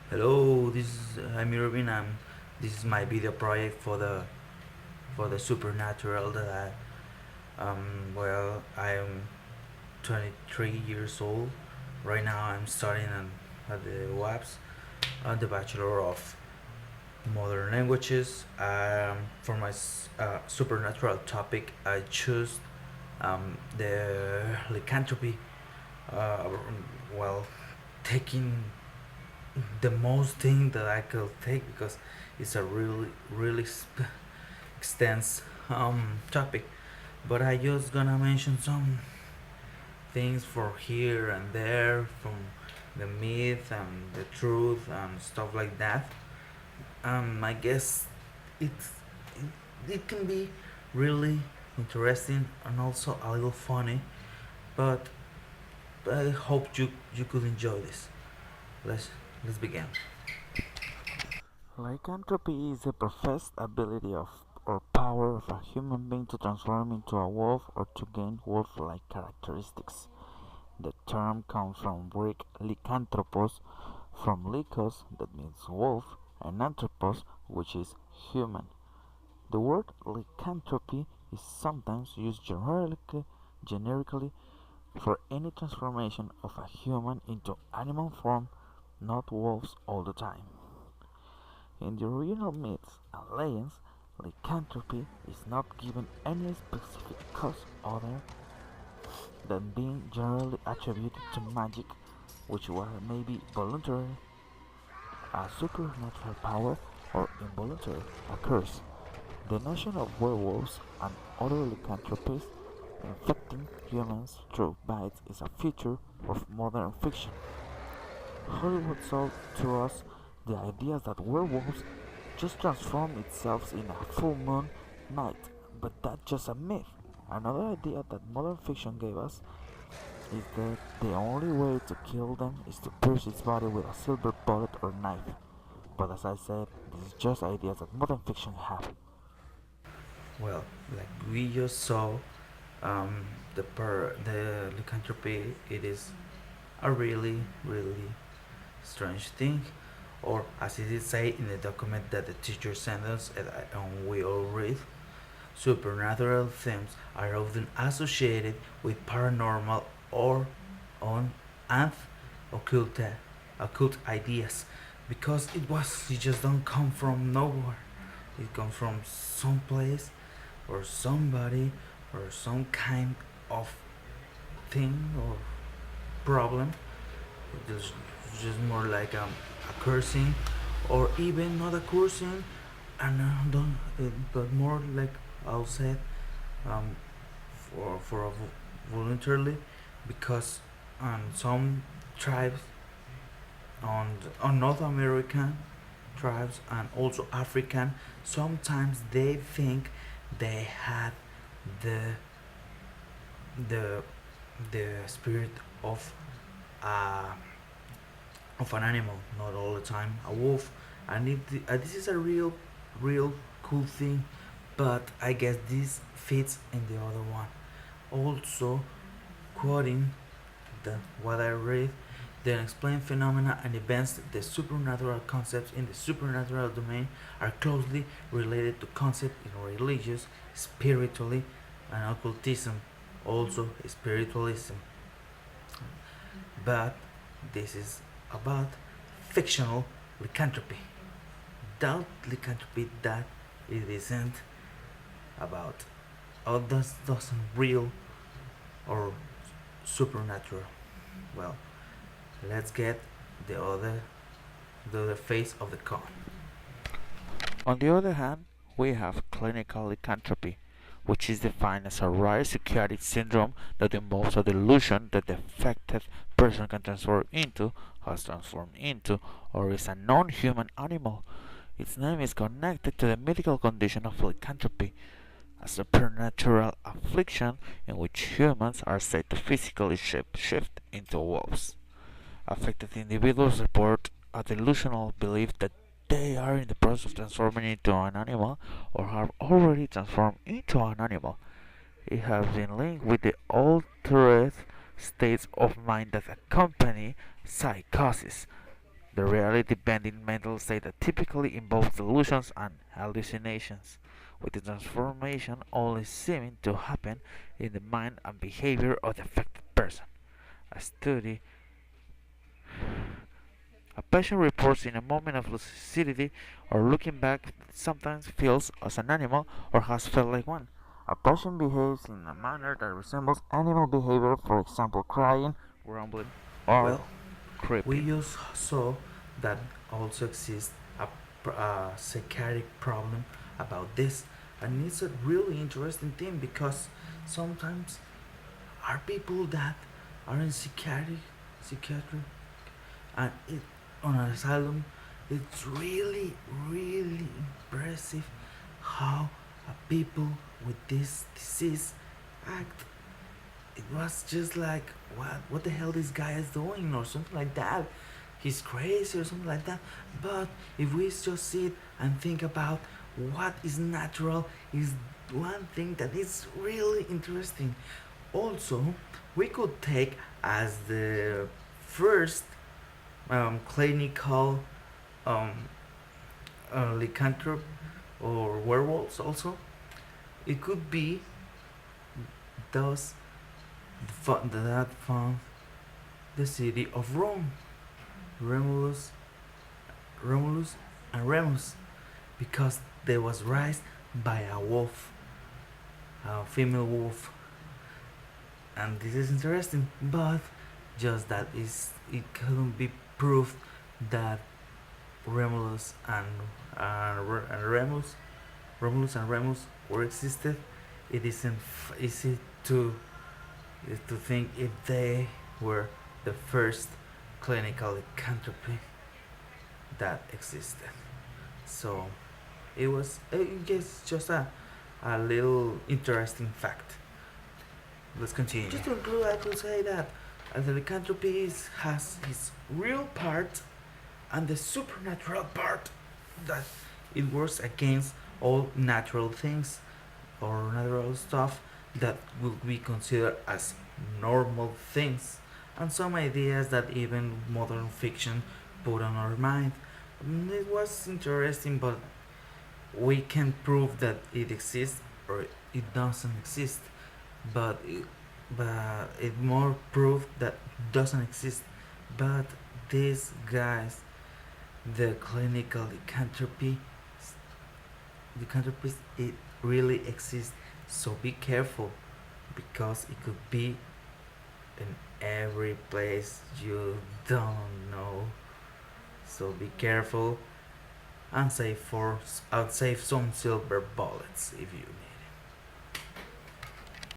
Hello, I'm Irvin. This is my video project for the supernatural that I'm 23 years old. Right now I'm studying at the WAPS on the Bachelor of Modern Languages. For my supernatural topic, I choose the lycanthropy. Uh, well, taking the most thing that I could take because it's a really extensive topic. But I just gonna mention some things for here and there from the myth and the truth and stuff like that. I guess it's it can be really interesting and also a little funny, but I hope you could enjoy this. Let's let's begin. Lycanthropy is the professed ability of or power of a human being to transform into a wolf or to gain wolf-like characteristics. The term comes from Greek lycanthropos, from lykos, that means wolf, and anthropos, which is human. The word lycanthropy is sometimes used generically for any transformation of a human into animal form, not wolves all the time. In the original myths and legends, lycanthropy is not given any specific cause other than being generally attributed to magic, which was maybe voluntary, a supernatural power, or involuntary, a curse. The notion of werewolves and other lycanthropies infecting humans through bites is a feature of modern fiction. Hollywood sold to us the idea that werewolves just transform itself in a full moon night, but that's just a myth. Another idea that modern fiction gave us is that the only way to kill them is to pierce its body with a silver bullet or knife. But as I said, this is just ideas that modern fiction have. Well, like we just saw, the lycanthropy, it is a really strange thing, or as it is said in the document that the teacher sent us and we all read, supernatural themes are often associated with paranormal or on and occult occult ideas because it just don't come from nowhere. It comes from some place or somebody or some kind of thing or problem. It's just more like a cursing, or even not a cursing, and don't, but more like I'll say, um, for a voluntarily, because some tribes on North American tribes and also African, sometimes they think they had the the the spirit of uh, of an animal, not all the time a wolf, and this is a real cool thing, but I guess this fits in the other one. Also, quoting what I read, the unexplained phenomena and events, the supernatural concepts in the supernatural domain are closely related to concepts in religious, spiritually, and occultism, also spiritualism. But this is about fictional lycanthropy. That lycanthropy that it isn't about, or doesn't real or supernatural. Well, let's get the other the other face of the coin. On the other hand, we have clinical lycanthropy, which is defined as a rare psychiatric syndrome that involves a delusion that the affected person can transform into, has transformed into, or is a non-human animal. Its name is connected to the medical condition of lycanthropy, a supernatural affliction in which humans are said to physically shift into wolves. Affected individuals report a delusional belief that they are in the process of transforming into an animal or have already transformed into an animal. It has been linked with the altered states of mind that accompany psychosis. The reality bending mental state that typically involves delusions and hallucinations, with the transformation only seeming to happen in the mind and behavior of the affected person. A study A patient reports in a moment of lucidity or looking back that sometimes feels as an animal or has felt like one. A patient behaves in a manner that resembles animal behavior, for example, crying, grumbling, or Well, we creeping. just saw that also exists a psychiatric problem about this, and it's a really interesting thing because sometimes are people that are in psychiatry, and it on an asylum. It's really, really impressive how people with this disease act. It was just like, what the hell this guy is doing, or something like that. He's crazy or something like that. But if we just sit and think about what is natural, is one thing that is really interesting. Also, we could take as the first clinical um, lycanthrope or werewolves. Also, it could be those that found the city of Rome, Romulus, Romulus and Remus, because they was raised by a wolf, a female wolf, and this is interesting. But just that is, it couldn't be proved that Romulus and Remus, Romulus and Remus were existed. It isn't easy to think if they were the first clinical lycanthropy that existed. So it was, I guess, just a little interesting fact. Let's continue. Just to conclude, I could say that the lycanthropy has its real part and the supernatural part, that it works against all natural things or natural stuff that will be considered as normal things, and some ideas that even modern fiction put on our mind. It was interesting, but we can prove that it exists or it doesn't exist. But it more proof that it doesn't exist. But these guys, the clinical lycanthropy, it really exists. So be careful, because it could be in every place you don't know. So be careful and save some silver bullets if you need.